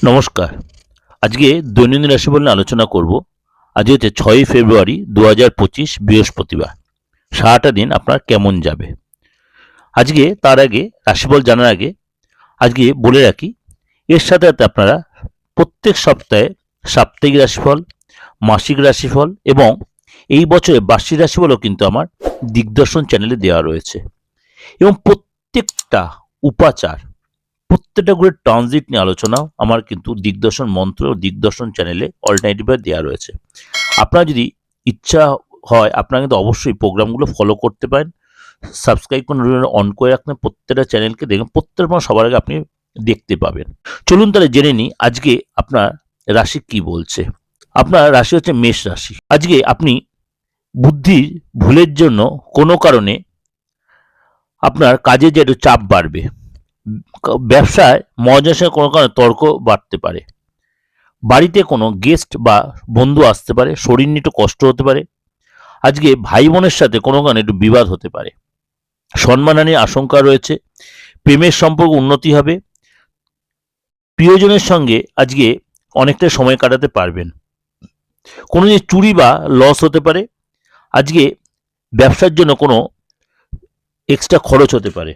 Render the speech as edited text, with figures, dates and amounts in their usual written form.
নমস্কার। আজকে দৈনন্দিন রাশিফল নিয়ে আলোচনা করব। আজ হচ্ছে 6ই ফেব্রুয়ারি 2025 বৃহস্পতিবার। সারাটা দিন আপনার কেমন যাবে? আজকে তার আগে রাশিফল জানার আগে আজকে বলে রাখি, এর সাথে সাথে আপনারা প্রত্যেক সপ্তাহে সাপ্তাহিক রাশিফল, মাসিক রাশিফল এবং এই বছরের বার্ষিক রাশিফলও কিন্তু আমার দিগদর্শন চ্যানেলে দেওয়া রয়েছে। এবং প্রত্যেকটা উপাচার, প্রত্যেকটা করে ট্রানজিট নিয়ে আলোচনাও আমার কিন্তু দিগদর্শন মন্ত্র ও দিগদর্শন চ্যানেলে অল্টারনেটিভে দেওয়া রয়েছে। আপনার যদি ইচ্ছা হয় আপনারা কিন্তু অবশ্যই প্রোগ্রামগুলো ফলো করতে পারেন। সাবস্ক্রাইব করে অন করে রাখবেন প্রত্যেকটা চ্যানেলকে, দেখবেন প্রত্যেকটা সবার আগে আপনি দেখতে পাবেন। চলুন তাহলে জেনে নিই আজকে আপনার রাশি কি বলছে। আপনার রাশি হচ্ছে মেষ রাশি। আজকে আপনি বুদ্ধির ভুলের জন্য কোনো কারণে আপনার কাজে যে একটু চাপ বাড়বে। ব্যবসায় মহাজনের সঙ্গে কোনো কারণে তর্ক বাড়তে পারে। বাড়িতে কোনো গেস্ট বা বন্ধু আসতে পারে, শরীর নিয়ে একটু কষ্ট হতে পারে। আজকে ভাই বোনের সাথে কোনো কারণে একটু বিবাদ হতে পারে। সম্মানহানির আশঙ্কা রয়েছে। প্রেমের সম্পর্ক উন্নতি হবে। প্রিয়জনের সঙ্গে আজকে অনেকটা সময় কাটাতে পারবেন। কোনো যে চুরি বা লস হতে পারে। আজকে ব্যবসার জন্য কোনো এক্সট্রা খরচ হতে পারে।